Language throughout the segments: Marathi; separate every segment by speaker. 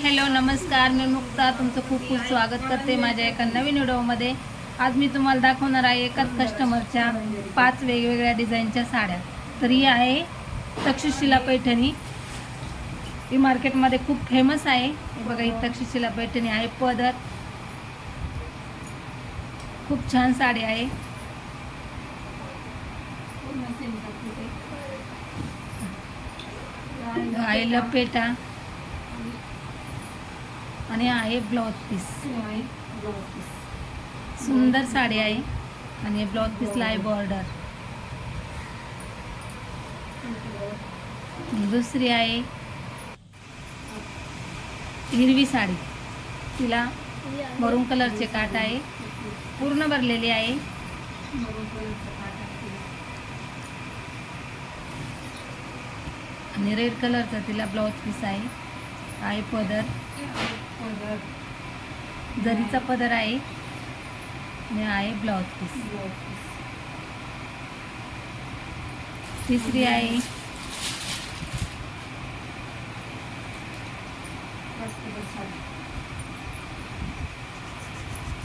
Speaker 1: हॅलो नमस्कार, मी मुक्ता तुमचं खूप खूप स्वागत करते माझ्या एका नवीन व्हिडिओमध्ये। आज मी तुम्हाला दाखवणार आहे एकाच कस्टमरच्या 5 वेगवेगळ्या डिझाईनच्या साड्या। तर ही आहे तक्षशिला पैठणी। ही मार्केटमध्ये खूप फेमस आहे। हे बघा, ही तक्षशिला पैठणी आहे। पदर खूप छान साडी आहे। आहे लपेटा आणि आहे ब्लाउज पीस। सुंदर साडी आहे आणि ब्लाउज पीसला आहे बॉर्डर। दुसरी आहे हिरवी साडी, तिला मरून कलरचे काठ आहे, पूर्ण भरलेली आहे। आणि रेड कलरचा तिला ब्लाउज पीस आहे पदर, जरीचा पदर आहे आणि आहे ब्लाउज पीस। तिसरी आहे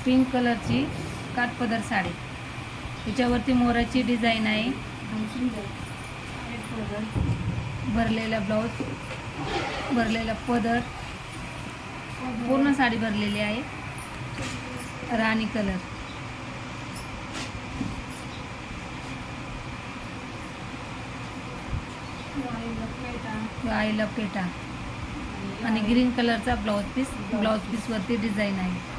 Speaker 1: पिंक कलरची काठपदर साडी, त्याच्यावरती मोराची डिझाईन आहे। भरलेला ब्लाउज, भरलेला पदर, पूर्ण साडी भरलेली आहे। राणी कलर, आहे लपेटा आणि ग्रीन कलरचा ब्लाउज पीस। ब्लाउज पीस वरती डिझाईन आहे।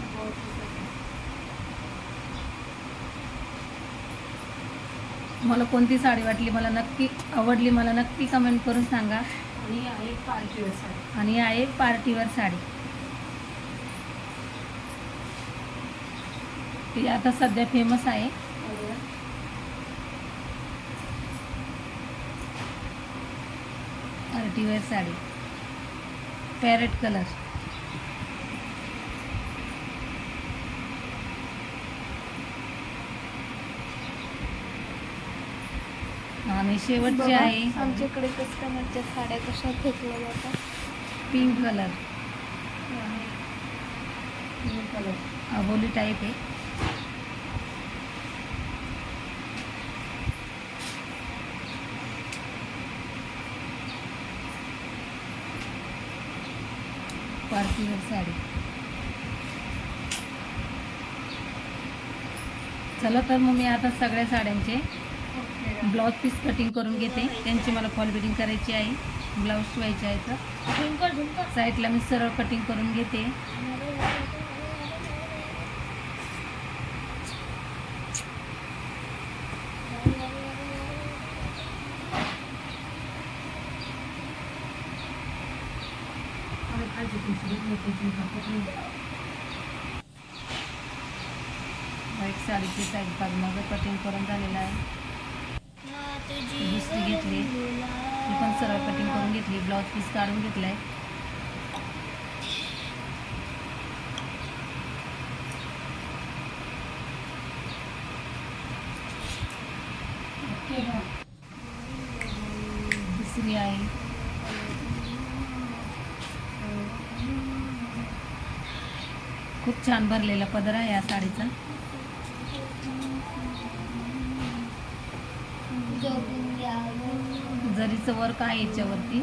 Speaker 1: मला कोणती साडी वाटली, मला नक्की आवडली, मला नक्की कमेंट करून सांगा।
Speaker 2: आणि आहे पार्टीवेअर साडी,
Speaker 1: आणि आहे पार्टीवेअर साडी, ती आता सध्या फेमस आहे। पार्टीवेअर साडी, पॅरेट कलर, आणि शेवटची आहे
Speaker 2: आमच्याकडे कस्टमरच्या साड्या कशा फेकल्या जातात।
Speaker 1: पिंक कलर, अबोली टाईप आहे। पार्टीवेअर साडी। चला तर मग मी आता सगळ्या साड्यांचे ब्लाउज पीस कटिंग करून घेते। त्यांची मला फॉल बिडिंग करायची आहे, ब्लाउज शिवायचे आहे। तर साईडला मी सरळ कटिंग करून घेते। व्हाईट साडीची साईड भाग माझं कटिंग करून झालेलं आहे। दुसरी घेतली, ती पण सरळ कटिंग करून घेतली, ब्लाउज पीस काढून घेतलाय। दुसरी आहे खूप छान भरलेला पदर आहे या साडीचा। जरीचं वर्क आहे याच्यावरती,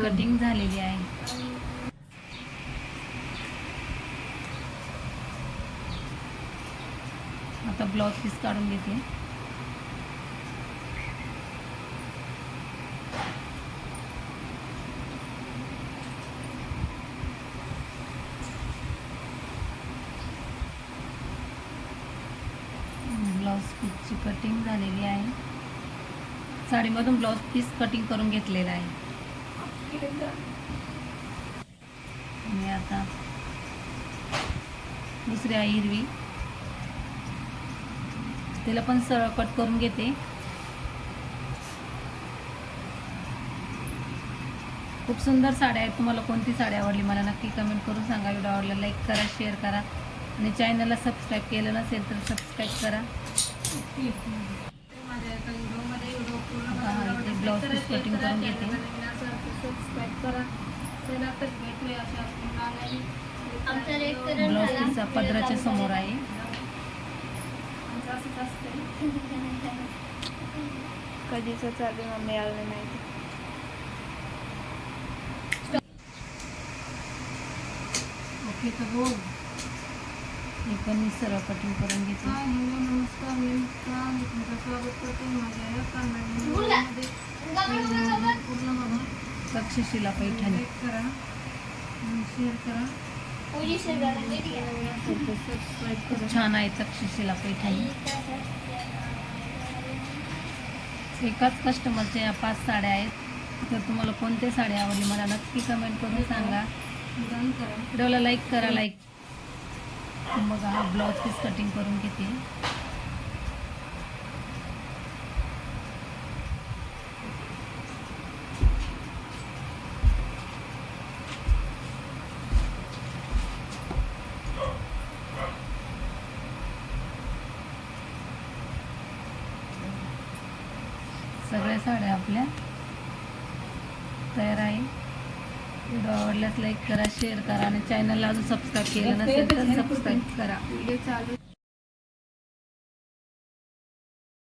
Speaker 1: कटिंग झालेली आहे। आता ब्लाउज पीस काढून घेते। ब्लाउज पीसची कटिंग झालेली आहे। साडीमधून ब्लाउज पीस कटिंग करून घेतलेला आहे। आणि आता दुसरी आहे हिरवी, तिला पण सरळ कट करून घेते। खूप सुंदर साड्या आहेत। तुम्हाला कोणती साडी आवडली मला नक्की कमेंट करून सांगा। व्हिडिओ आवडला लाईक करा, शेअर करा आणि चॅनलला सबस्क्राईब केलं नसेल तर सबस्क्राईब करा। ब्लाउज पीस कटिंग करून घेते।
Speaker 2: सबस्क्राईब
Speaker 1: करा. चला तर भेटूया अशा नवीन
Speaker 2: आमचा रेट
Speaker 1: ब्लाऊज
Speaker 2: करून झाला.
Speaker 1: पीसचा पदराच्या समोर आहे.
Speaker 2: आमचं असंच असतं. कधीच चालू मम्मी आलं नाही.
Speaker 1: ओके तर बोल. हे पण मी सरळ कटिंग करून घेते. नमस्कार, मी तुमचं स्वागत करते माझ्या या कानामध्ये. पूर्ण बघा. तक्षशिला पैठणी करा, शेअर करा, खूप छान आहे तक्षशिला पैठणी. एकाच कस्टमरच्या या 5 साड्या आहेत. तर तुम्हाला कोणत्या साड्या आवडली मला नक्की कमेंट करून सांगा. व्हिडिओला लाईक करा. मग हा ब्लाऊज पीस कटिंग करून घेते. सगळ्या साड्या आपल्या तयार आहे. व्हिडिओ आवडल्यास लाईक करा, शेअर करा आणि चॅनलला अजून सबस्क्राईब केलं नसेल तर सबस्क्राईब करा.
Speaker 2: व्हिडिओ चालू